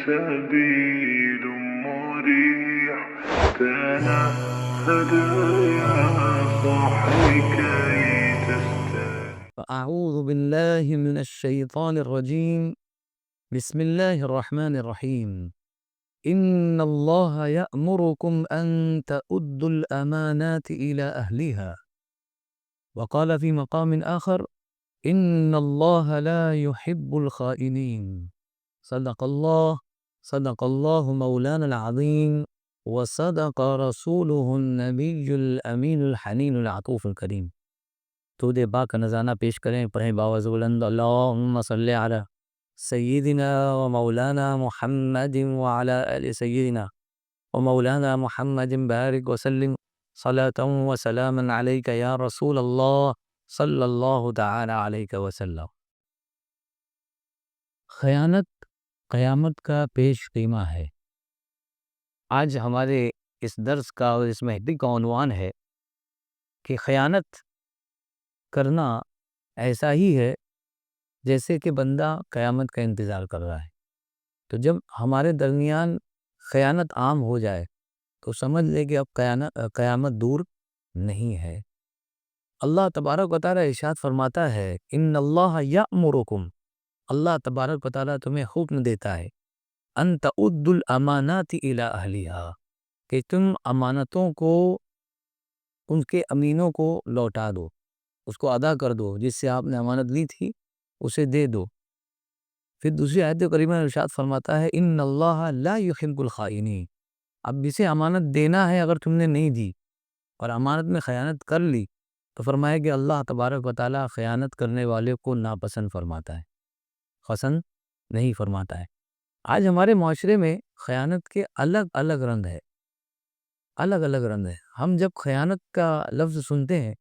سبيل مريح تنهد يا صاحي كي تستريح. أعوذ بالله من الشيطان الرجيم. بسم الله الرحمن الرحيم. إن الله يأمركم أن تؤدوا الأمانات إلى أهلها. وقال في مقام آخر: إن الله لا يحب الخائنين. صدق الله مولانا العظيم، وصدق رسوله النبي الأمين الحنين العطوف الكريم. درود پاک کا نذرانہ پیش کریں، پڑھیں باوزِ بلند اللہم صلی علی سیدنا و مولانا محمد وعلی آل سیدنا و مولانا محمد بارک وسلم صلاۃ و سلاما علیک یا رسول اللہ صلی اللہ تعالی علیہ وسلم۔ خیانت قیامت کا پیش خیمہ ہے۔ آج ہمارے اس درس کا اور اس محفل کا عنوان ہے کہ خیانت کرنا ایسا ہی ہے جیسے کہ بندہ قیامت کا انتظار کر رہا ہے۔ تو جب ہمارے درمیان خیانت عام ہو جائے تو سمجھ لے کہ اب قیامت دور نہیں ہے۔ اللہ تبارک و تعالیٰ ارشاد فرماتا ہے: ان اللہ یأمرکم، اللہ تبارک و تعالیٰ تمہیں حکم دیتا ہے، ان تؤدوا الامانات الی اہلہا، کہ تم امانتوں کو، ان کے امینوں کو لوٹا دو، اس کو ادا کر دو، جس سے آپ نے امانت لی تھی اسے دے دو۔ پھر دوسری آیت کریمہ ارشاد فرماتا ہے: ان اللہ لا یحب الخائنین، اب اسے امانت دینا ہے، اگر تم نے نہیں دی اور امانت میں خیانت کر لی تو فرمایا کہ اللہ تبارک و تعالیٰ خیانت کرنے والے کو ناپسند فرماتا ہے، پسند نہیں فرماتا ہے۔ آج ہمارے معاشرے میں خیانت کے الگ الگ رنگ ہے، الگ الگ رنگ ہے۔ ہم جب خیانت کا لفظ سنتے ہیں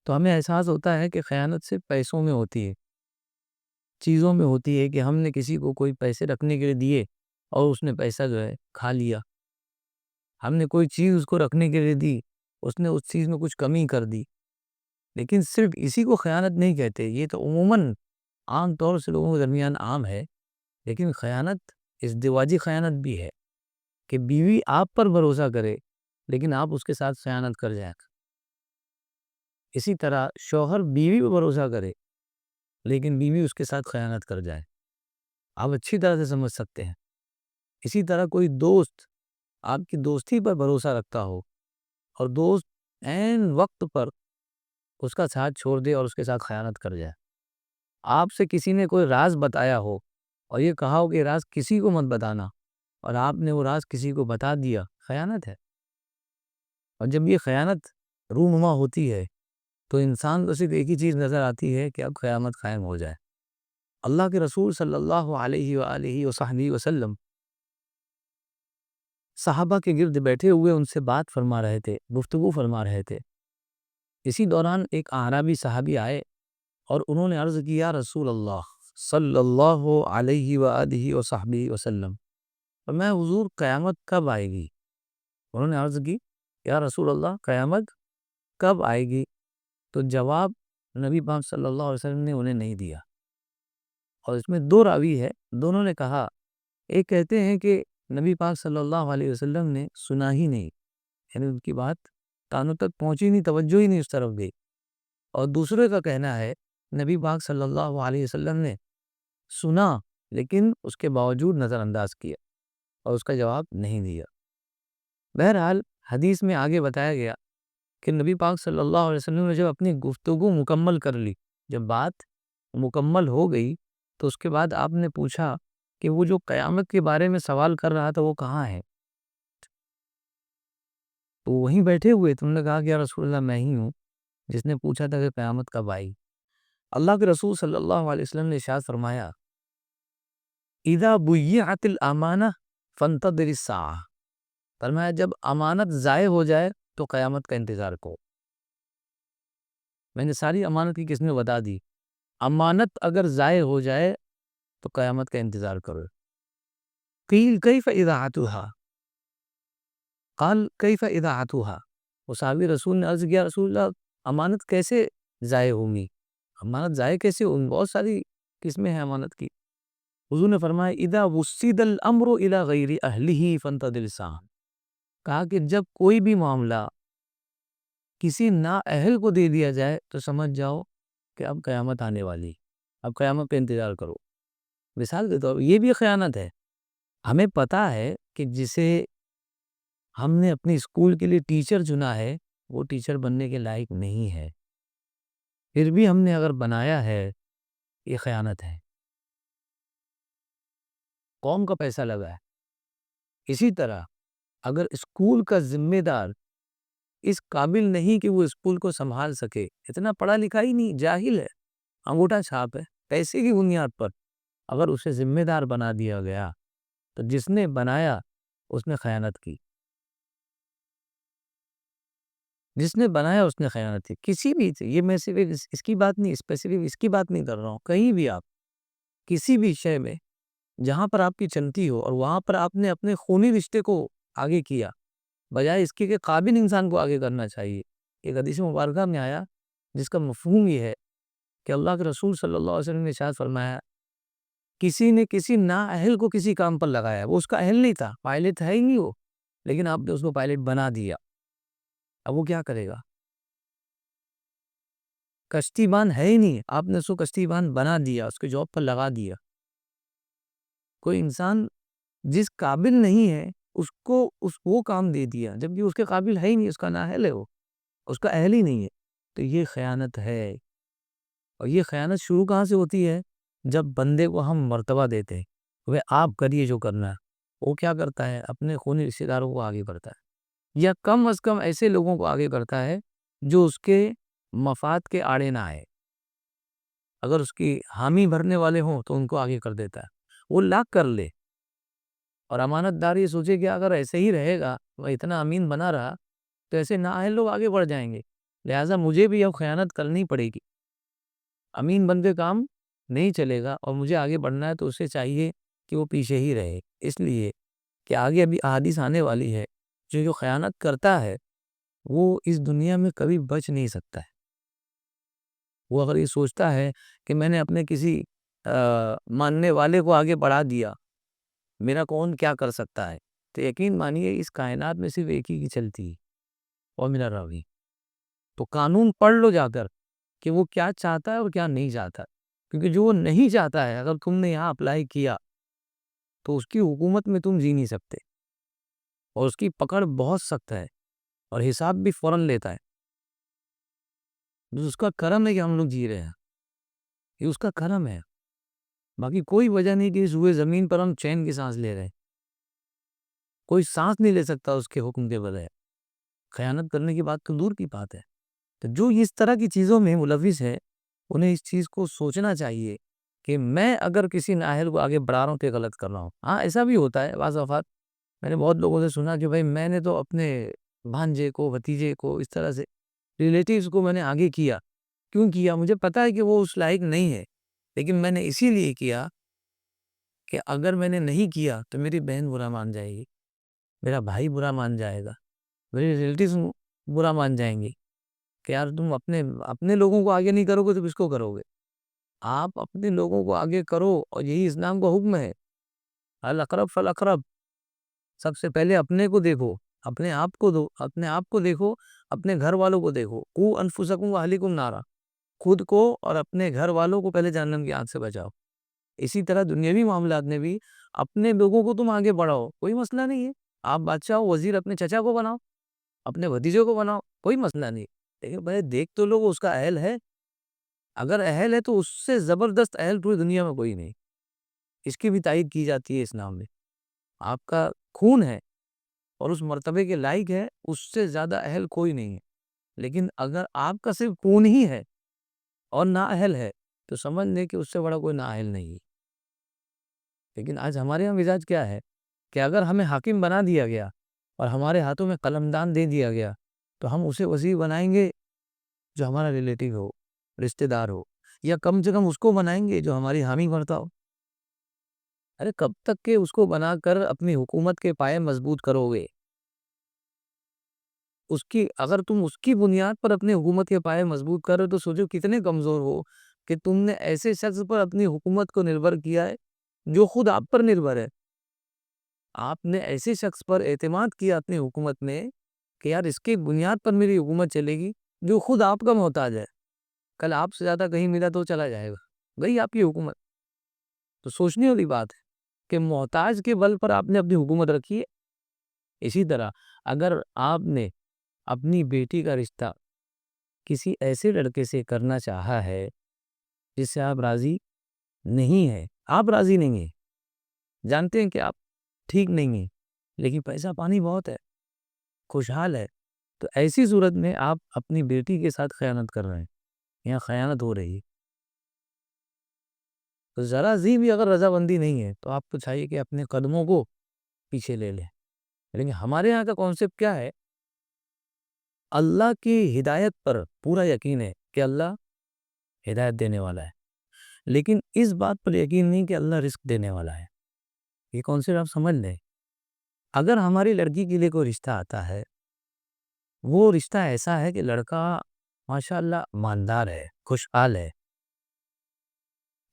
تو ہمیں احساس ہوتا ہے کہ خیانت صرف پیسوں میں ہوتی ہے، چیزوں میں ہوتی ہے، کہ ہم نے کسی کو کوئی پیسے رکھنے کے لیے دیے اور اس نے پیسہ جو ہے کھا لیا۔ ہم نے کوئی چیز اس کو رکھنے کے لیے دی، اس نے اس چیز میں کچھ کمی کر دی۔ لیکن صرف اسی کو خیانت نہیں کہتے، یہ تو عموماً عام طور سے لوگوں کے درمیان عام ہے۔ لیکن خیانت ازدواجی خیانت بھی ہے کہ بیوی آپ پر بھروسہ کرے لیکن آپ اس کے ساتھ خیانت کر جائیں۔ اسی طرح شوہر بیوی پر بھروسہ کرے لیکن بیوی اس کے ساتھ خیانت کر جائے، آپ اچھی طرح سے سمجھ سکتے ہیں۔ اسی طرح کوئی دوست آپ کی دوستی پر بھروسہ رکھتا ہو اور دوست عین وقت پر اس کا ساتھ چھوڑ دے اور اس کے ساتھ خیانت کر جائے۔ آپ سے کسی نے کوئی راز بتایا ہو اور یہ کہا ہو کہ راز کسی کو مت بتانا، اور آپ نے وہ راز کسی کو بتا دیا، خیانت ہے۔ اور جب یہ خیانت رونما ہوتی ہے تو انسان کو صرف ایک ہی چیز نظر آتی ہے کہ اب قیامت قائم ہو جائے۔ اللہ کے رسول صلی اللہ علیہ وآلہ وصحبہ وسلم صحابہ کے گرد بیٹھے ہوئے ان سے بات فرما رہے تھے، گفتگو فرما رہے تھے۔ اسی دوران ایک اعرابی صحابی آئے اور انہوں نے عرض کیا: رسول اللہ صلی اللہ علیہ وآلہ وصحبہ وسلم، اور میں حضور قیامت کب آئے گی؟ انہوں نے عرض کی: یا رسول اللہ قیامت کب آئے گی؟ تو جواب نبی پاک صلی اللہ علیہ وسلم نے انہیں نہیں دیا۔ اور اس میں دو راوی ہے، دونوں نے کہا، ایک کہتے ہیں کہ نبی پاک صلی اللہ علیہ وسلم نے سنا ہی نہیں، یعنی ان کی بات کانوں تک پہنچی نہیں، توجہ ہی نہیں اس طرف گئی۔ اور دوسرے کا کہنا ہے نبی پاک صلی اللہ علیہ وسلم نے سنا لیکن اس کے باوجود نظر انداز کیا اور اس کا جواب نہیں دیا۔ بہرحال حدیث میں آگے بتایا گیا کہ نبی پاک صلی اللہ علیہ وسلم نے جب اپنی گفتگو مکمل کر لی، جب بات مکمل ہو گئی تو اس کے بعد آپ نے پوچھا کہ وہ جو قیامت کے بارے میں سوال کر رہا تھا وہ کہاں ہے؟ تو وہیں بیٹھے ہوئے تم نے کہا کہ یا رسول اللہ میں ہی ہوں جس نے پوچھا تھا کہ قیامت کب آئی۔ اللہ کے رسول صلی اللہ علیہ وسلم نے ارشاد فرمایا: اذا بیعت الامانہ فانتظر الساعہ، فرمایا جب امانت ضائع ہو جائے تو قیامت کا انتظار کرو۔ میں نے ساری امانت کی قسمیں بتا دی، امانت اگر ضائع ہو جائے تو قیامت کا انتظار کرو۔ قیل کیف اذاعتها، قال کیف اذاعتها، وہ صحابی رسول نے عرض کیا: رسول اللہ امانت کیسے ضائع ہوگی؟ امانت ضائع کیسے ہوگی؟ بہت ساری قسمیں ہیں امانت کی۔ حضور نے فرمایا اذا وسد الامر الى غیر اہلہ فانتظر الساعہ، کہا کہ جب کوئی بھی معاملہ کسی نااہل کو دے دیا جائے تو سمجھ جاؤ کہ اب قیامت آنے والی، اب قیامت کا انتظار کرو۔ مثال کے طور پر یہ بھی خیانت ہے۔ ہمیں پتا ہے کہ جسے ہم نے اپنے اسکول کے لیے ٹیچر چنا ہے وہ ٹیچر بننے کے لائق نہیں ہے، پھر بھی ہم نے اگر بنایا ہے، یہ خیانت ہے، قوم کا پیسہ لگا ہے۔ اسی طرح اگر اسکول کا ذمہ دار اس قابل نہیں کہ وہ اسکول کو سنبھال سکے، اتنا پڑھا لکھا ہی نہیں، جاہل ہے، انگوٹھا چھاپ ہے، پیسے کی بنیاد پر اگر اسے ذمہ دار بنا دیا گیا تو جس نے بنایا اس نے خیانت کی، جس نے بنایا اس نے خیانت کی۔ کسی بھی، یہ میں صرف اس کی بات نہیں، اسپیسیفک اس کی بات نہیں کر رہا ہوں، کہیں بھی آپ کسی بھی شے میں جہاں پر آپ کی چلتی ہو اور وہاں پر آپ نے اپنے خونی رشتے کو آگے کیا بجائے اس کے کہ قابل انسان کو آگے کرنا چاہیے۔ ایک حدیث مبارکہ میں آیا جس کا مفہوم یہ ہے کہ اللہ کے رسول صلی اللہ علیہ وسلم نے ارشاد فرمایا، کسی نے کسی نااہل کو کسی کام پر لگایا، وہ اس کا اہل نہیں تھا، پائلٹ ہے ہی نہیں وہ، لیکن آپ نے اس کو پائلٹ بنا دیا، اب وہ کیا کرے گا؟ کشتی بان ہے ہی نہیں، آپ نے اس کو کشتی بان بنا دیا، اس کے جاب پر لگا دیا۔ کوئی انسان جس قابل نہیں ہے اس کو وہ کام دے دیا جبکہ اس کے قابل ہے ہی نہیں، اس کا نااہل ہے، وہ اس کا اہل ہی نہیں ہے، تو یہ خیانت ہے۔ اور یہ خیانت شروع کہاں سے ہوتی ہے؟ جب بندے کو ہم مرتبہ دیتے ہیں، وہ آپ کریے جو کرنا ہے، وہ کیا کرتا ہے؟ اپنے خونی رشتہ داروں کو آگے کرتا ہے، یا کم از کم ایسے لوگوں کو آگے کرتا ہے جو اس کے مفاد کے آڑے نہ آئے۔ اگر اس کی حامی بھرنے والے ہوں تو ان کو آگے کر دیتا ہے، وہ لاکھ کر لے۔ اور امانت دار یہ سوچے کہ اگر ایسے ہی رہے گا، وہ اتنا امین بنا رہا تو ایسے نااہل لوگ آگے بڑھ جائیں گے، لہٰذا مجھے بھی اب خیانت کرنی پڑے گی، امین بن کے کام نہیں چلے گا، اور مجھے آگے بڑھنا ہے تو اسے چاہیے کہ وہ پیچھے ہی رہے۔ اس لیے کہ آگے ابھی احادیث آنے والی ہے، جو خیانت کرتا ہے وہ اس دنیا میں کبھی بچ نہیں سکتا ہے۔ وہ اگر یہ سوچتا ہے کہ میں نے اپنے کسی ماننے والے کو آگے بڑھا دیا، میرا کون کیا کر سکتا ہے، تو یقین مانیے اس کائنات میں صرف ایک ہی کی چلتی ہے، اور میرا راوی۔ تو قانون پڑھ لو جا کر کہ وہ کیا چاہتا ہے اور کیا نہیں چاہتا، کیونکہ جو وہ نہیں چاہتا ہے اگر تم نے یہاں اپلائی کیا تو اس کی حکومت میں تم جی نہیں سکتے، اور اس کی پکڑ بہت سخت ہے، اور حساب بھی فوراً لیتا ہے۔ جو اس کا کرم ہے کہ ہم لوگ جی رہے ہیں، یہ اس کا کرم ہے، باقی کوئی وجہ نہیں کہ اس ہوئے زمین پر ہم چین کی سانس لے رہے ہیں۔ کوئی سانس نہیں لے سکتا اس کے حکم کے بغیر، خیانت کرنے کی بات تو دور کی بات ہے۔ تو جو اس طرح کی چیزوں میں ملوث ہے انہیں اس چیز کو سوچنا چاہیے کہ میں اگر کسی نااہل کو آگے بڑھا رہا ہوں تو غلط کر رہا ہوں۔ ہاں ایسا بھی ہوتا ہے بعض اوقات، میں نے بہت لوگوں سے سنا کہ بھائی میں نے تو اپنے بھانجے کو، بھتیجے کو، اس طرح سے ریلیٹیوز کو میں نے آگے کیا، کیوں کیا؟ مجھے پتا ہے کہ وہ اس لائق نہیں ہے، لیکن میں نے اسی لیے کیا کہ اگر میں نے نہیں کیا تو میری بہن برا مان جائے گی، میرا بھائی برا مان جائے گا، میرے ریلیٹیوز برا مان جائیں گے کہ یار تم اپنے لوگوں کو آگے نہیں کرو گے تو کس کو کرو گے؟ آپ اپنے لوگوں کو آگے کرو، اور یہی اسلام کا حکم ہے، الاقرب فالاقرب۔ سب سے پہلے اپنے کو دیکھو، اپنے آپ کو دیکھو، اپنے گھر والوں کو دیکھو، قوا انفسکم واہلیکم نارا، خود کو اور اپنے گھر والوں کو پہلے جہنم کی آگ سے بچاؤ۔ اسی طرح دنیاوی معاملات میں بھی اپنے لوگوں کو تم آگے بڑھاؤ، کوئی مسئلہ نہیں ہے، آپ بادشاہ ہو، وزیر اپنے چچا کو بناؤ، اپنے بھتیجے کو بناؤ، کوئی مسئلہ نہیں، لیکن پہلے دیکھ تو لو اس کا اہل ہے، اگر اہل ہے تو اس سے زبردست اہل پوری دنیا میں کوئی نہیں، اس کی بھی تائید کی جاتی ہے اسلام میں۔ آپ کا خون ہے اور اس مرتبے کے لائق ہے، اس سے زیادہ اہل کوئی نہیں ہے، لیکن اگر آپ کا صرف خون ہی ہے اور نااہل ہے تو سمجھ لیں کہ اس سے بڑا کوئی نااہل نہیں ہے۔ لیکن آج ہمارے یہاں مزاج کیا ہے کہ اگر ہمیں حاکم بنا دیا گیا اور ہمارے ہاتھوں میں قلمدان دے دیا گیا تو ہم اسے وزیر بنائیں گے جو ہمارا ریلیٹیو ہو، رشتہ دار ہو، یا کم سے کم اس کو بنائیں گے جو ہماری حامی بھرتا ہو۔ ارے کب تک کہ اس کو بنا کر اپنی حکومت کے پائے مضبوط کرو گے؟ اگر تم اس کی بنیاد پر اپنی حکومت کے پائے مضبوط کر رہے ہو تو سوچو کتنے کمزور ہو کہ تم نے ایسے شخص پر اپنی حکومت کو نربھر کیا ہے جو خود آپ پر نربھر ہے. آپ نے ایسے شخص پر اعتماد کیا اپنی حکومت میں کہ یار اس کی بنیاد پر میری حکومت چلے گی، جو خود آپ کا محتاج ہے. کل آپ سے زیادہ کہیں ملا تو چلا جائے گا، بھئی آپ کی حکومت. تو سوچنے والی بات ہے کہ محتاج کے بل پر آپ نے اپنی حکومت رکھی ہے. اسی طرح اگر آپ نے اپنی بیٹی کا رشتہ کسی ایسے لڑکے سے کرنا چاہا ہے جس سے آپ راضی نہیں ہیں، آپ راضی نہیں ہیں، جانتے ہیں کہ آپ ٹھیک نہیں ہیں، لیکن پیسہ پانی بہت ہے، خوشحال ہے، تو ایسی صورت میں آپ اپنی بیٹی کے ساتھ خیانت کر رہے ہیں، یہاں خیانت ہو رہی ہے. تو ذرا سی بھی اگر رضامندی نہیں ہے تو آپ کو چاہیے کہ اپنے قدموں کو پیچھے لے لیں. لیکن ہمارے یہاں کا کانسیپٹ کیا ہے؟ اللہ کی ہدایت پر پورا یقین ہے کہ اللہ ہدایت دینے والا ہے، لیکن اس بات پر یقین نہیں کہ اللہ رزق دینے والا ہے. یہ کانسیپٹ آپ سمجھ لیں. اگر ہماری لڑکی کے لیے کوئی رشتہ آتا ہے، وہ رشتہ ایسا ہے کہ لڑکا ماشاءاللہ مالدار ہے، خوشحال ہے،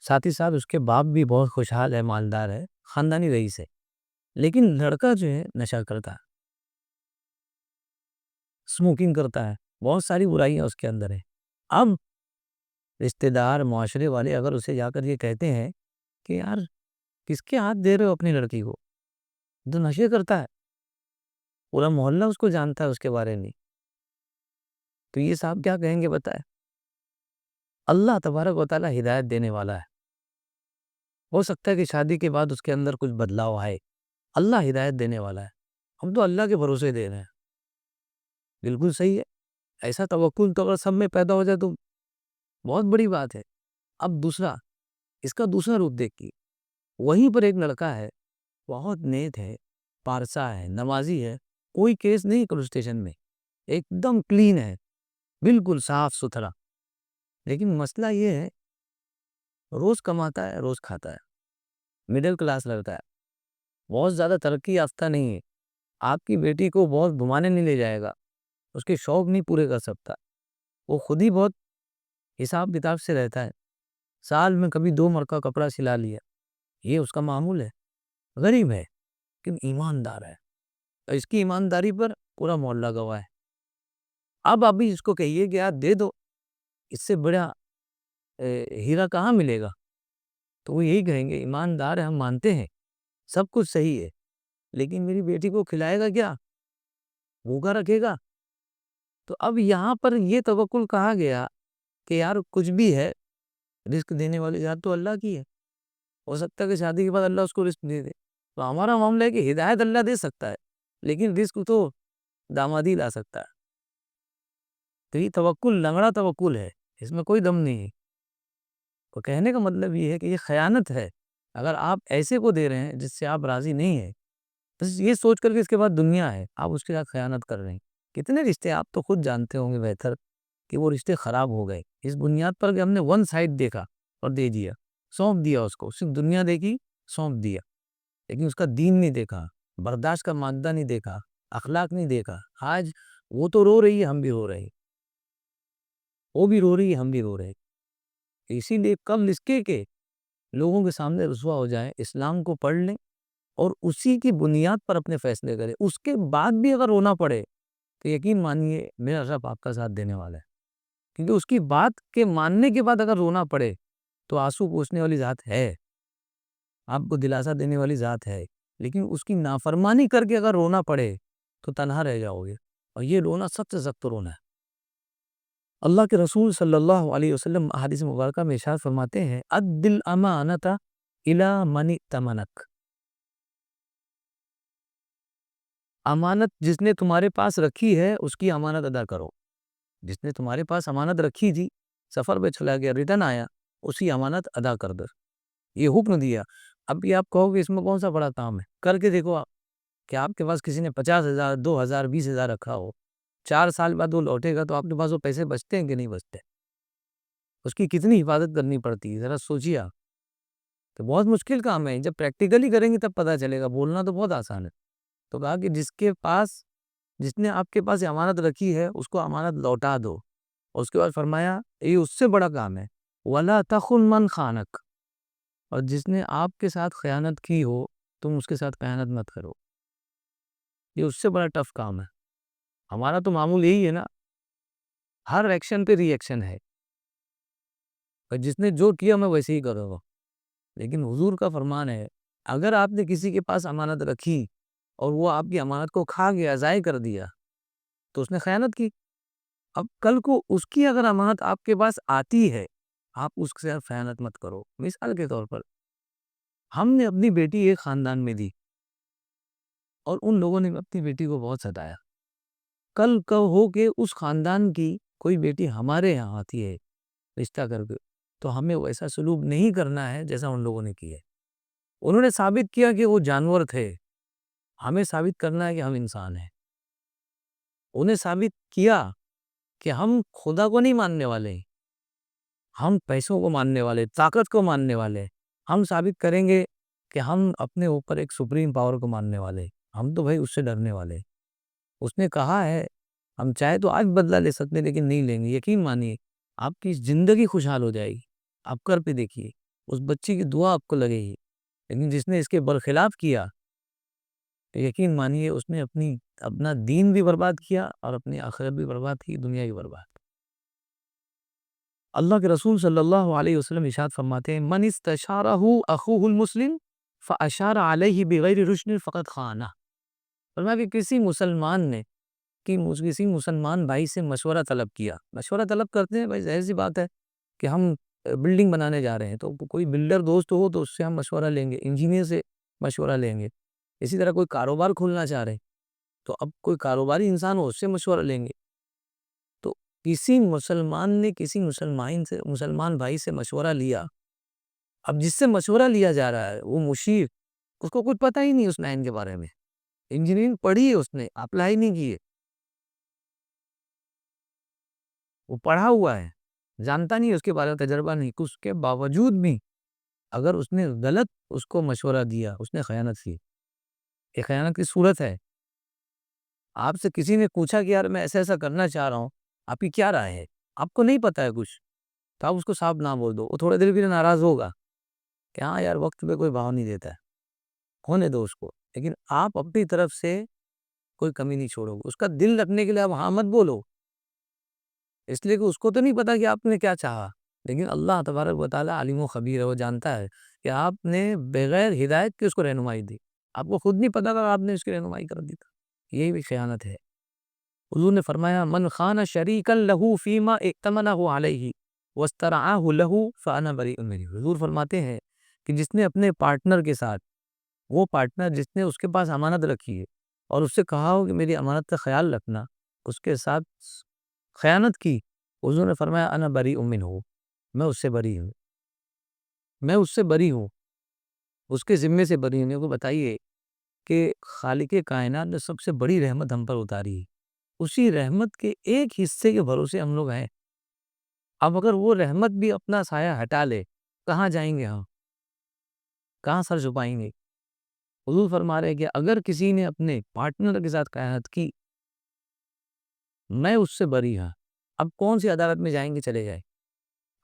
ساتھ ہی ساتھ اس کے باپ بھی بہت خوشحال ہے، مالدار ہے، خاندانی رئیس ہے، لیکن لڑکا جو ہے نشہ کرتا ہے، اسموکنگ کرتا ہے، بہت ساری برائیاں اس کے اندر ہیں. اب رشتہ دار معاشرے والے اگر اسے جا کر یہ کہتے ہیں کہ یار کس کے ہاتھ دے رہے ہو اپنی لڑکی کو، جو نشے کرتا ہے، پورا محلہ اس کو جانتا ہے اس کے بارے میں، تو یہ صاحب کیا کہیں گے بتائیں؟ اللہ تبارک و تعالی ہدایت دینے والا ہے. ہو سکتا ہے کہ شادی کے بعد اس کے اندر کچھ بدلاؤ آئے، اللہ ہدایت دینے والا ہے. ہم تو اللہ کے بھروسے دے رہے ہیں. بالکل صحیح ہے. ایسا توکل تو اگر سب میں پیدا ہو جائے تو بہت بڑی بات ہے. اب دوسرا، اس کا دوسرا روپ دیکھیے. وہیں پر ایک لڑکا ہے، بہت نیک ہے، پارسا ہے، نمازی ہے، کوئی کیس نہیں پولیس اسٹیشن میں، ایک دم کلین ہے، بالکل صاف ستھرا. لیکن مسئلہ یہ ہے روز کماتا ہے، روز کھاتا ہے، مڈل کلاس لڑکا ہے، بہت زیادہ ترقی یافتہ نہیں ہے. آپ کی بیٹی کو بہت گھمانے نہیں لے جائے گا، اس کے شوق نہیں پورے کر سکتا. وہ خود ہی بہت حساب کتاب سے رہتا ہے، سال میں کبھی 2 مرتبہ کپڑا سلا لیا، یہ اس کا معمول ہے. غریب ہے لیکن ایماندار ہے، اور اس کی ایمانداری پر پورا محلہ گواہ ہے. اب ابھی اس کو کہیے کہ یار دے دو، اس سے بڑا ہیرا کہاں ملے گا؟ تو وہ یہی کہیں گے ایماندار ہے، ہم مانتے ہیں سب کچھ صحیح ہے، لیکن میری بیٹی کو کھلائے گا کیا؟ بھوکا رکھے گا؟ تو اب یہاں پر یہ توکل کہا گیا کہ یار کچھ بھی ہے، رزق دینے والی ذات تو اللہ کی ہے. ہو سکتا ہے کہ شادی کے بعد اللہ اس کو رزق دے دے. تو ہمارا معاملہ ہے کہ ہدایت اللہ دے سکتا ہے، لیکن رزق تو داماد ہی لا سکتا ہے. تو یہ توکل لنگڑا توکل ہے، اس میں کوئی دم نہیں ہے. تو کہنے کا مطلب یہ ہے کہ یہ خیانت ہے اگر آپ ایسے کو دے رہے ہیں جس سے آپ راضی نہیں ہیں. بس یہ سوچ کر کہ اس کے بعد دنیا ہے، آپ اس کے ساتھ خیانت کر رہے ہیں. کتنے رشتے آپ تو خود جانتے ہوں گے بہتر کہ وہ رشتے خراب ہو گئے اس بنیاد پر کہ ہم نے ون سائڈ دیکھا اور دے دیا، سونپ دیا اس کو. صرف دنیا دیکھی، سونپ دیا، لیکن اس کا دین نہیں دیکھا، برداشت کا مادہ نہیں دیکھا، اخلاق نہیں دیکھا. آج وہ تو رو رہی ہے، ہم بھی رو رہے ہیں، وہ بھی رو رہی ہے، ہم بھی رو رہے ہیں. اسی لیے قبل اس کے لوگوں کے سامنے رسوا ہو جائیں، اسلام کو پڑھ لیں اور اسی کی بنیاد پر اپنے فیصلے کریں. اس کے بعد بھی اگر رونا پڑے تو یقین مانیے میرا رب آپ کا ساتھ دینے والا ہے. کیونکہ اس کی بات کے ماننے کے بعد اگر رونا پڑے تو آنسو پوچھنے والی ذات ہے، آپ کو دلاسا دینے والی ذات ہے. لیکن اس کی نافرمانی کر کے اگر رونا پڑے تو تنہا رہ جاؤ گے، اور یہ رونا سب سے سخت رونا ہے. اللہ کے رسول صلی اللہ علیہ وسلم احادیث مبارکہ میں ارشاد فرماتے ہیں ادِ الامانۃ الی من ائتمنک. امانت جس نے تمہارے پاس رکھی ہے اس کی امانت ادا کرو. جس نے تمہارے پاس امانت رکھی تھی، سفر پہ چلا گیا، ریٹرن آیا، اسی امانت ادا کر دو، یہ حکم دیا. اب بھی آپ کہو کہ اس میں کون سا بڑا کام ہے؟ کر کے دیکھو آپ کہ آپ کے پاس کسی نے 50,000 2,000 20,000 رکھا ہو، 4 سال بعد وہ لوٹے گا تو آپ کے پاس وہ پیسے بچتے ہیں کہ نہیں بچتے؟ اس کی کتنی حفاظت کرنی پڑتی ہے، ذرا سوچیے آپ. تو بہت مشکل کام ہے، جب پریکٹیکلی کریں گے تب پتہ چلے گا. بولنا تو بہت آسان ہے. تو کہا کہ جس نے آپ کے پاس امانت رکھی ہے اس کو امانت لوٹا دو. اور اس کے بعد فرمایا یہ اس سے بڑا کام ہے وَلَا تَخُنْ مَنْ خَانَكَ. اور جس نے آپ کے ساتھ خیانت کی ہو تم اس کے ساتھ خیانت مت کرو. یہ اس سے بڑا ٹف کام ہے. ہمارا تو معمول یہی ہے نا، ہر ایکشن پہ ری ایکشن ہے، اور جس نے جو کیا میں ویسے ہی کروں گا. لیکن حضور کا فرمان ہے اگر آپ نے کسی کے پاس امانت رکھی اور وہ آپ کی امانت کو کھا گیا، ضائع کر دیا، تو اس نے خیانت کی. اب کل کو اس کی اگر امانت آپ کے پاس آتی ہے، آپ اس کے ساتھ خیانت مت کرو. مثال کے طور پر ہم نے اپنی بیٹی ایک خاندان میں دی اور ان لوگوں نے اپنی بیٹی کو بہت ستایا. کل ہو کہ اس خاندان کی کوئی بیٹی ہمارے یہاں آتی ہے رشتہ کر کے، تو ہمیں ویسا سلوک نہیں کرنا ہے جیسا ان لوگوں نے کیا ہے. انہوں نے ثابت کیا کہ وہ جانور تھے، ہمیں ثابت کرنا ہے کہ ہم انسان ہیں. انہیں ثابت کیا کہ ہم خدا کو نہیں ماننے والے، ہم پیسوں کو ماننے والے، طاقت کو ماننے والے. ہم ثابت کریں گے کہ ہم اپنے اوپر ایک سپریم پاور کو ماننے والے، ہم تو بھائی اس سے ڈرنے والے. اس نے کہا ہے ہم چاہے تو آج بدلہ لے سکتے ہیں لیکن نہیں لیں گے. یقین مانیے آپ کی زندگی خوشحال ہو جائے گی. آپ کر پہ دیکھیے اس بچی کی دعا آپ کو لگے گی. لیکن جس نے اس کے برخلاف کیا تو یقین مانیے اس نے اپنا دین بھی برباد کیا اور اپنی آخرت بھی برباد کی، دنیا بھی برباد. اللہ کے رسول صلی اللہ علیہ وسلم ارشاد فرماتے ہیں من استشارہ اخوہ المسلم فاشار علیہ بغیر رشد فقد خانہ. فرمایا کہ کسی مسلمان بھائی سے مشورہ طلب کیا. مشورہ طلب کرتے ہیں بھائی، ظاہر سی بات ہے کہ ہم بلڈنگ بنانے جا رہے ہیں تو کوئی بلڈر دوست ہو تو اس سے ہم مشورہ لیں گے، انجینئر سے مشورہ لیں گے. اسی طرح کوئی کاروبار کھولنا چاہ رہے ہیں تو اب کوئی کاروباری انسان ہو اس سے مشورہ لیں گے. تو کسی مسلمان نے کسی مسلمان بھائی سے مشورہ لیا. اب جس سے مشورہ لیا جا رہا ہے وہ مشیر، اس کو کچھ پتہ ہی نہیں اس لائن کے بارے میں. انجینئرنگ پڑھی ہے اس نے، اپلائی نہیں کی ہے. وہ پڑھا ہوا ہے، جانتا نہیں اس کے بارے میں، تجربہ نہیں. اس کے باوجود بھی اگر اس نے غلط اس کو مشورہ دیا، اس نے خیانت کی. یہ خیانت کی صورت ہے. آپ سے کسی نے پوچھا کہ یار میں ایسا ایسا کرنا چاہ رہا ہوں، آپ کی کیا رائے ہے؟ آپ کو نہیں پتا ہے کچھ، تو آپ اس کو صاف نہ بول دو. وہ تھوڑے دیر بھی ناراض ہوگا کہ ہاں یار وقت پہ کوئی بھاؤ نہیں دیتا ہے، ہونے دو اس کو. لیکن آپ اپنی طرف سے کوئی کمی نہیں چھوڑو گے. اس کا دل رکھنے کے لیے آپ ہاں مت بولو، اس لیے کہ اس کو تو نہیں پتا کہ آپ نے کیا چاہا. لیکن اللہ تبارک و تعالیٰ علیم و خبیر ہے، وہ جانتا ہے کہ آپ نے بغیر ہدایت کے اس کو رہنمائی دی. آپ کو خود نہیں پتا کہ آپ نے اس کی رہنمائی کر دی. یہی بھی خیانت ہے. حضور نے فرمایا من خان شریکا لہ فیما ائتمنہ علیہ واسترعاہ لہ فانا بریء منہ. حضور فرماتے ہیں کہ جس نے اپنے پارٹنر کے ساتھ، وہ پارٹنر جس نے اس کے پاس امانت رکھی ہے اور اس سے کہا ہو کہ میری امانت کا خیال رکھنا، اس کے ساتھ خیانت کی، حضور نے فرمایا انا بریء منہ، میں اس سے بری ہوں، میں اس سے بری ہوں، اس کے ذمے سے بری ہوں. کو بتائیے کہ خالق کائنات نے سب سے بڑی رحمت ہم پر اتاری ہے، اسی رحمت کے ایک حصے کے بھروسے ہم لوگ ہیں. اب اگر وہ رحمت بھی اپنا سایہ ہٹا لے، کہاں جائیں گے ہم؟ کہاں سر چھپائیں گے؟ حضور فرما رہے ہیں کہ اگر کسی نے اپنے پارٹنر کے ساتھ خیانت کی، میں اس سے بری ہوں. اب کون سی عدالت میں جائیں گے؟ چلے جائیں.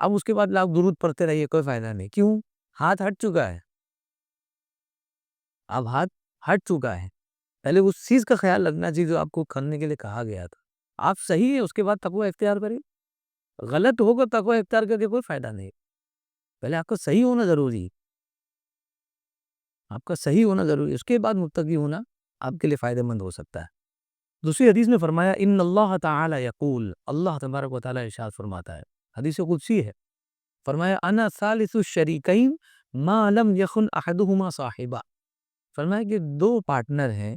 اب اس کے بعد لاکھ درود پڑھتے رہیے، کوئی فائدہ نہیں. کیوں؟ ہاتھ ہٹ چکا ہے. اب ہاتھ ہٹ چکا ہے. پہلے اس چیز کا خیال رکھنا چاہیے جو آپ کو کرنے کے لیے کہا گیا تھا. آپ صحیح ہے، اس کے بعد تقوی اختیار کریں. غلط ہوگا تقوی اختیار کر کے کوئی فائدہ نہیں. پہلے آپ کا صحیح ہونا ضروری ہے، آپ کا صحیح ہونا ضروری ہے، اس کے بعد متقی ہونا آپ کے لیے فائدہ مند ہو سکتا ہے. دوسری حدیث میں فرمایا ان اللہ تعالی یقول، اللہ تبارک و تعالی ارشاد فرماتا ہے، حدیث قدسی ہے، فرمایا انا ثالث الشریکین ما لم یخن احدہما صاحبہ. فرمایا کہ دو پارٹنر ہیں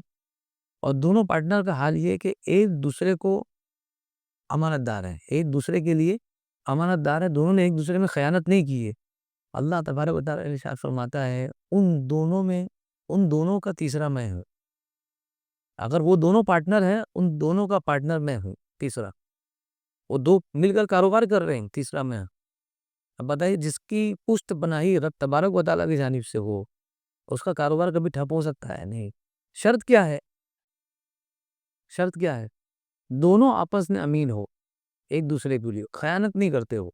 اور دونوں پارٹنر کا حال یہ ہے کہ ایک دوسرے کو امانت دار ہیں، ایک دوسرے کے لیے امانت دار ہے، دونوں نے ایک دوسرے میں خیانت نہیں کی ہے. اللہ تبارک و تعالی ارشاد فرماتا ہے ان دونوں کا تیسرا میں ہوں. اگر وہ دونوں پارٹنر ہیں، ان دونوں کا پارٹنر میں ہوں تیسرا. وہ دو مل کر کاروبار کر رہے ہیں، تیسرا میں ہوں. اب بتائیے جس کی پشت پناہی رب تبارک و تعالیٰ کی جانب سے ہو، اس کا کاروبار کبھی ٹھپ ہو سکتا ہے؟ نہیں. شرط کیا ہے؟ شرط کیا ہے؟ دونوں آپس میں امین ہو، ایک دوسرے کے لیے خیانت نہیں کرتے ہو.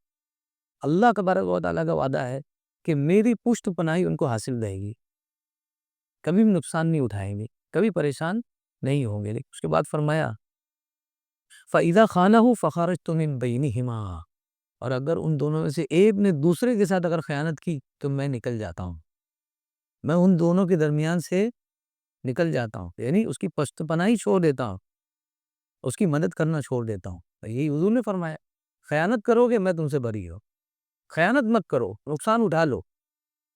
اللہ تبارک و تعالیٰ کا وعدہ ہے کہ میری پشت پناہی ان کو حاصل رہے گی، کبھی بھی نقصان نہیں اٹھائیں گے، کبھی پریشان نہیں ہوں گے. لیکن اس کے بعد فرمایا فَإِذَا خَانَهُ فَخَرَجْتُ مِن بَيْنِهِمَا، اور اگر ان دونوں میں سے ایک نے دوسرے کے ساتھ اگر خیانت کی تو میں نکل جاتا ہوں، میں ان دونوں کے درمیان سے نکل جاتا ہوں، یعنی اس کی پشت پناہی چھوڑ دیتا ہوں، اس کی مدد کرنا چھوڑ دیتا ہوں. یہی حضور نے فرمایا خیانت کرو گے میں تم سے بری ہوں، خیانت مت کرو، نقصان اٹھا لو.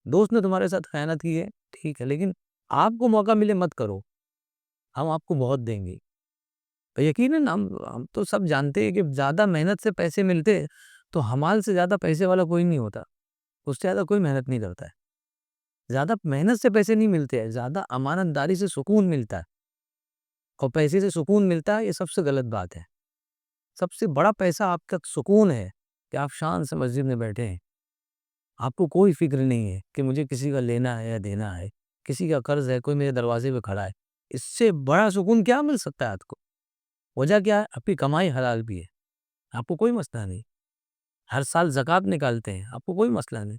دوست نے تمہارے ساتھ خیانت کی ہے ٹھیک ہے، لیکن آپ کو موقع ملے مت کرو، ہم آپ کو بہت دیں گے. تو یقیناً ہم تو سب جانتے ہیں کہ زیادہ محنت سے پیسے ملتے ہیں تو حمال سے زیادہ پیسے والا کوئی نہیں ہوتا، اس سے زیادہ کوئی محنت نہیں کرتا ہے. زیادہ محنت سے پیسے نہیں ملتے ہیں، زیادہ امانت داری سے سکون ملتا ہے، اور پیسے سے سکون ملتا ہے یہ سب سے غلط بات ہے. سب سے بڑا پیسہ آپ کا سکون ہے کہ آپ شان سے مسجد میں بیٹھے ہیں، آپ کو کوئی فکر نہیں ہے کہ مجھے کسی کا لینا ہے یا دینا ہے، کسی کا قرض ہے، کوئی میرے دروازے پہ کھڑا ہے. اس سے بڑا سکون کیا مل سکتا ہے آپ کو؟ وجہ کیا ہے؟ آپ کی کمائی حلال بھی ہے، آپ کو کوئی مسئلہ نہیں. ہر سال زکوٰۃ نکالتے ہیں، آپ کو کوئی مسئلہ نہیں.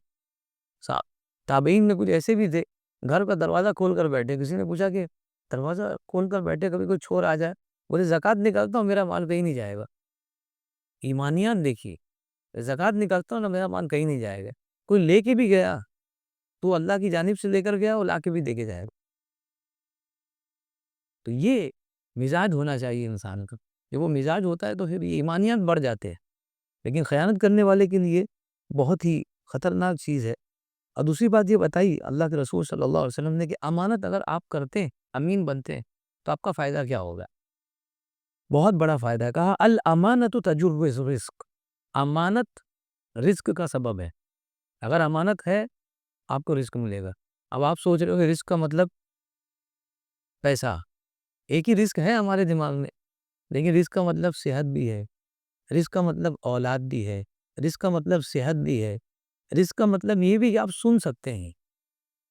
تابعین میں کچھ ایسے بھی تھے گھر کا دروازہ کھول کر بیٹھے، کسی نے پوچھا کہ دروازہ کھول کر بیٹھے کبھی کوئی چور آ جائے، بولے زکوٰۃ نکالتا ہوں میرا مال کہیں نہیں جائے گا. ایمانیات دیکھیے، زکوٰۃ نکالتا ہوں نا میرا مال کہیں نہیں جائے گا. کوئی لے کے بھی گیا تو اللہ کی جانب سے لے کر گیا، وہ لا کے بھی دے کے جائے گا. تو یہ مزاج ہونا چاہیے انسان کا. جب وہ مزاج ہوتا ہے تو پھر ایمانیات بڑھ جاتے ہیں. لیکن خیانت کرنے والے کے لیے بہت ہی خطرناک چیز ہے. اور دوسری بات یہ بتائی اللہ کے رسول صلی اللہ علیہ وسلم نے کہ امانت اگر آپ کرتے ہیں، امین بنتے ہیں، تو آپ کا فائدہ کیا ہوگا؟ بہت بڑا فائدہ ہے. کہا الامانت تجر الرزق، امانت رزق کا سبب ہے. اگر امانت ہے آپ کو رزق ملے گا. اب آپ سوچ رہے ہو کہ رزق کا مطلب پیسہ، ایک ہی رزق ہے ہمارے دماغ میں، لیکن رزق کا مطلب صحت بھی ہے، رزق کا مطلب اولاد بھی ہے، رزق کا مطلب صحت بھی ہے، رزق کا مطلب یہ بھی کہ آپ سن سکتے ہیں،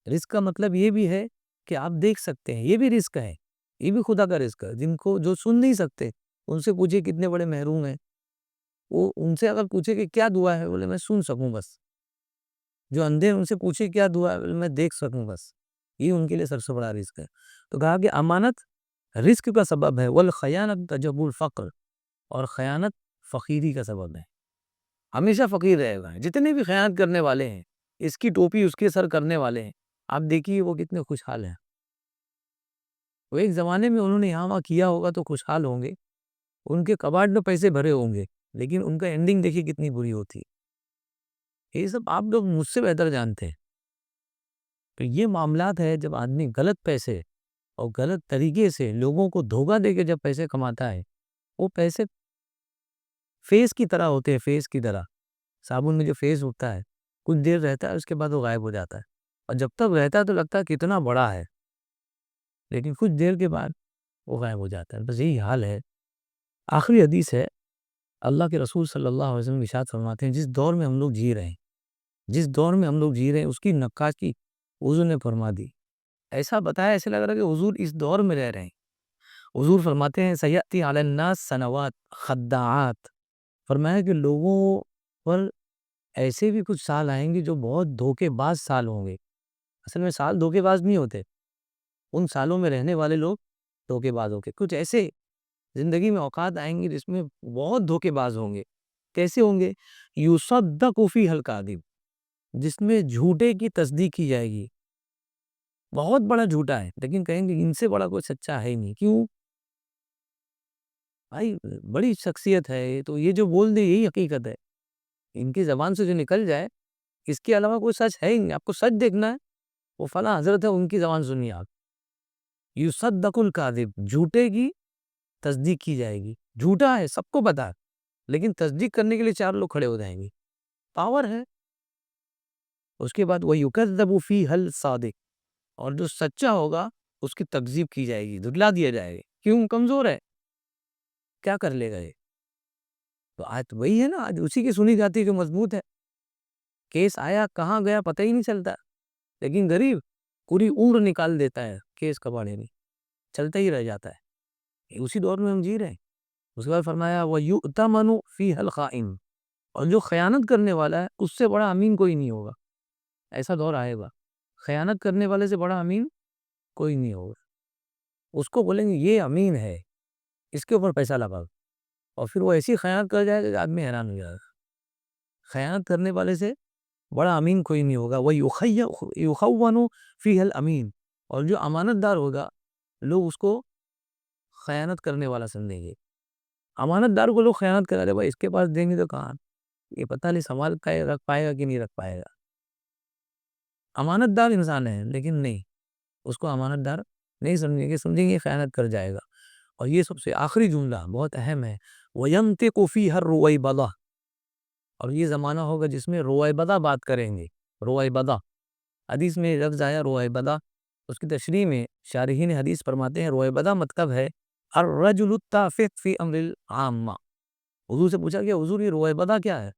رزق کا مطلب یہ بھی ہے کہ آپ دیکھ سکتے ہیں، یہ بھی رزق ہے، یہ بھی خدا کا رزق ہے. جن کو جو سن نہیں سکتے ان سے پوچھے کتنے بڑے محروم ہیں، وہ ان سے اگر پوچھے کہ کیا دعا ہے، بولے میں سن سکوں بس. جو اندھے ہیں ان سے پوچھے کیا دعا ہے، بولے میں دیکھ سکوں بس. یہ ان کے لیے سب سے بڑا رزق ہے. تو کہا کہ امانت رزق کا سبب ہے، والخیانت تجب الفقر، اور خیانت فقیری کا سبب ہے. ہمیشہ فقیر رہے گا. جتنے بھی خیانت کرنے والے ہیں، اس کی ٹوپی اس کے سر کرنے والے ہیں، آپ دیکھیے وہ کتنے خوشحال ہیں. وہ ایک زمانے میں انہوں نے یہاں وہاں کیا ہوگا تو خوشحال ہوں گے، ان کے کباڑ میں پیسے بھرے ہوں گے، لیکن ان کا اینڈنگ دیکھیے کتنی بری ہوتی. یہ سب آپ لوگ مجھ سے بہتر جانتے ہیں. تو یہ معاملات ہے جب آدمی غلط پیسے اور غلط طریقے سے لوگوں کو دھوکہ دے کے جب پیسے کماتا ہے، وہ پیسے فیس کی طرح ہوتے ہیں. فیس کی طرح صابن میں جو فیس ہوتا ہے کچھ دیر رہتا ہے، اس کے بعد وہ غائب ہو جاتا ہے، اور جب تک رہتا ہے تو لگتا ہے کتنا بڑا ہے، لیکن کچھ دیر کے بعد وہ غائب ہو جاتا ہے. بس یہی حال ہے. آخری حدیث ہے، اللہ کے رسول صلی اللہ علیہ وسلم ارشاد فرماتے ہیں جس دور میں ہم لوگ جی رہے ہیں، جس دور میں ہم لوگ جی رہے ہیں اس کی نقاشی حضور نے فرما دی. ایسا بتایا ایسے لگ رہا کہ حضور اس دور میں رہ رہے ہیں. حضور فرماتے ہیں سیأتی علی الناس سنوات خداعات، فرمایا کہ لوگوں پر ایسے بھی کچھ سال آئیں گے جو بہت دھوکے باز سال ہوں گے. اصل میں سال دھوکے باز نہیں ہوتے، ان سالوں میں رہنے والے لوگ دھوکے باز ہوں گے. کچھ ایسے زندگی میں اوقات آئیں گے جس میں بہت دھوکے باز ہوں گے. کیسے ہوں گے؟ یصدق فیہ الکاذب، جس میں جھوٹے کی تصدیق کی جائے گی. بہت بڑا جھوٹا ہے لیکن کہیں گے ان سے بڑا کوئی سچا ہے ہی نہیں. کیوں بھائی؟ بڑی شخصیت ہے تو یہ جو بول دے یہی حقیقت ہے. ان کی زبان سے جو نکل جائے اس کے علاوہ کوئی سچ ہے ہی نہیں. آپ کو سچ دیکھنا ہے، وہ فلاں حضرت ہے ان کی زبان سنیے آپ. یصدق الکاذب، جھوٹے کی تصدیق کی جائے گی. جھوٹا ہے سب کو پتا ہے، لیکن تصدیق کرنے کے لیے چار لوگ کھڑے ہو جائیں گے. پاور ہے. اس کے بعد وَيُكَذَّبُ فِيهَا الصَّادِقُ، اور جو سچا ہوگا اس کی تکذیب کی جائے گی، دھتلا دیا جائے گا. کیوں؟ کمزور ہے، کیا کر لے گا یہ. تو آج وہی ہے نا، آج اسی کی سنی جاتی ہے جو مضبوط ہے. کیس آیا کہاں گیا پتہ ہی نہیں چلتا، لیکن غریب پوری عمر نکال دیتا ہے کیس کباڑے میں، چلتا ہی رہ جاتا ہے. اسی دور میں ہم جی رہے ہیں. اس کے بعد فرمایا وَيُؤْتَمَنُ فِيهَا الْخَائِنُ، اور جو خیانت کرنے والا ہے اس سے بڑا امین کوئی نہیں ہوگا. ایسا دور آئے گا خیانت کرنے والے سے بڑا امین کوئی نہیں ہوگا. اس کو بولیں گے یہ امین ہے، اس کے اوپر پیسہ لگاؤ، اور پھر وہ ایسی خیانت کر جائے گا کہ آدمی حیران ہو جائے گا. خیانت کرنے والے سے بڑا امین کوئی نہیں ہوگا. وہ یخون فیہ الامین، اور جو امانت دار ہوگا لوگ اس کو خیانت کرنے والا سمجھیں گے. امانت دار کو لوگ خیانت کرا دے، بھائی اس کے پاس دیں گے تو کہاں، یہ پتہ نہیں سنبھال کے رکھ پائے گا کہ نہیں رکھ پائے گا. امانت دار انسان ہے لیکن نہیں، اس کو امانت دار نہیں سمجھیں گے خیانت کر جائے گا. اور یہ سب سے آخری جملہ بہت اہم ہے، وَيَنْتِقُ فِيهَا الرُّوَيْبَضَةُ، اور یہ زمانہ ہوگا جس میں رویبدہ بات کریں گے. رویبدہ حدیث میں لفظ آیا رویبدہ، اس کی تشریح میں شارحین حدیث فرماتے ہیں رویبدہ مطلب ہے الرجل التافت فی امر العامہ. حضور سے پوچھا کہ حضور یہ رویبدہ کیا ہے؟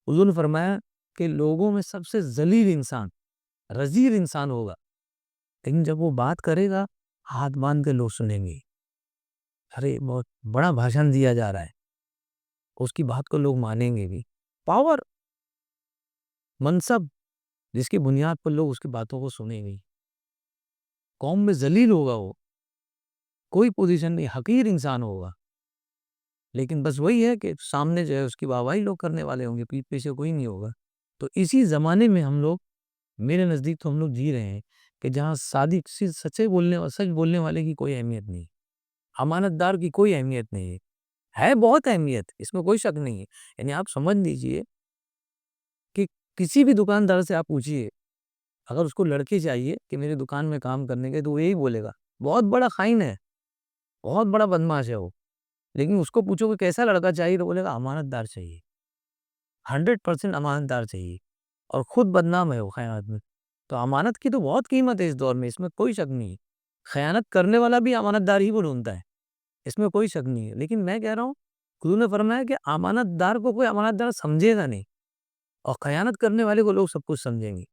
حضور نے فرمایا کہ لوگوں میں سب سے ذلیل انسان، رذیل انسان ہوگا، لیکن جب وہ بات کرے گا ہاتھ باندھ کے لوگ سنیں گے. ارے بہت بڑا بھاشن دیا جا رہا ہے، اس کی بات کو لوگ مانیں گے بھی. پاور، منصب، جس کی بنیاد پر لوگ اس کی باتوں کو سنیں گے. قوم میں ذلیل ہوگا، وہ کوئی پوزیشن نہیں، حقیر انسان ہوگا، لیکن بس وہی ہے کہ سامنے جو ہے اس کی واہواہی لوگ کرنے والے ہوں گے، پیٹھ پیچھے کوئی نہیں ہوگا. تو اسی زمانے میں ہم لوگ، میرے نزدیک تو ہم لوگ جی رہے ہیں کہ جہاں صادق سچے بولنے اور سچ بولنے والے کی کوئی اہمیت نہیں، امانت دار کی کوئی اہمیت نہیں ہے بہت اہمیت، اس میں کوئی شک نہیں ہے. یعنی آپ سمجھ لیجئے کہ کسی بھی دکاندار سے آپ پوچھئے، اگر اس کو لڑکے چاہیے کہ میرے دکان میں کام کرنے کے، تو وہ یہی بولے گا بہت بڑا خائن ہے، بہت بڑا بدماش ہے وہ. لیکن اس کو پوچھو کہ کیسا لڑکا چاہیے، تو بولے گا امانت دار چاہیے، 100% امانت دار چاہیے، اور خود بدنام ہے وہ خیانت میں. تو امانت کی تو بہت قیمت ہے اس دور میں، اس میں کوئی شک نہیں. خیانت کرنے والا بھی امانت دار ہی کو ڈھونڈتا ہے، اس میں کوئی شک نہیں ہے. لیکن میں کہہ رہا ہوں، حضور نے فرمایا کہ امانت دار کو کوئی امانت دار سمجھے گا نہیں، اور خیانت کرنے والے کو لوگ سب کچھ سمجھیں گے.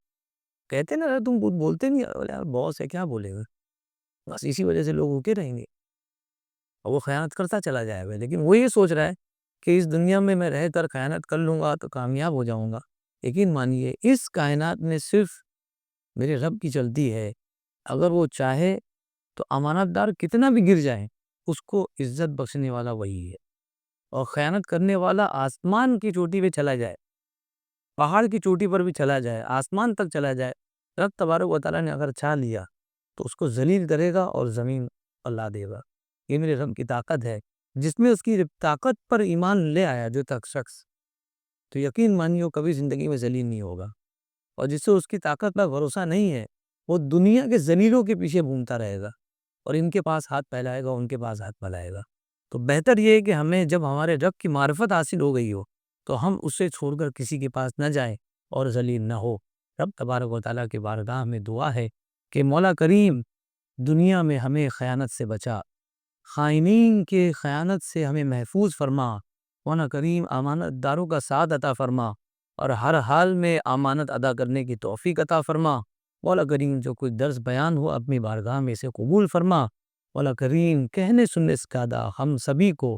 کہتے نا تم بولتے نہیں، بولے یار باس ہے کیا بولے گا، بس اسی وجہ سے لوگ رکے رہیں گے اور وہ خیانت کرتا چلا جائے گا. لیکن وہ یہ سوچ رہا ہے کہ اس دنیا میں رہ کر خیانت کر لوں گا تو کامیاب ہو جاؤں گا. یقین مانیے اس کائنات میں صرف میرے رب کی چلتی ہے. اگر وہ چاہے تو امانت دار کتنا بھی گر جائے، اس کو عزت بخشنے والا وہی ہے. اور خیانت کرنے والا آسمان کی چوٹی پہ چلا جائے، پہاڑ کی چوٹی پر بھی چلا جائے، آسمان تک چلا جائے، رب تبارک و تعالیٰ نے اگر چاہ لیا تو اس کو ذلیل کرے گا اور زمین پر لا دے گا. یہ میرے رب کی طاقت ہے. جس میں اس کی طاقت پر ایمان لے آیا جو تک شخص، تو یقین مانیو کبھی زندگی میں ذلیل نہیں ہوگا. اور جس سے اس کی طاقت پر بھروسہ نہیں ہے، وہ دنیا کے ذلیلوں کے پیچھے گھومتا رہے گا، اور ان کے پاس ہاتھ پھیلائے گا، ان کے پاس ہاتھ پھیلائے گا. تو بہتر یہ ہے کہ ہمیں جب ہمارے رب کی معرفت حاصل ہو گئی ہو تو ہم اسے چھوڑ کر کسی کے پاس نہ جائیں اور ذلیل نہ ہو. رب تبارک و تعالیٰ کے بارگاہ میں دعا ہے کہ مولا کریم دنیا میں ہمیں خیانت سے بچا، خائنین کے خیانت سے ہمیں محفوظ فرما. مولا کریم امانت داروں کا ساتھ عطا فرما، اور ہر حال میں امانت ادا کرنے کی توفیق عطا فرما. مولا کریم جو کوئی درس بیان ہو اپنی بارگاہ میں سے قبول فرما. مولا کریم کہنے سننے سکھا دا ہم سبھی کو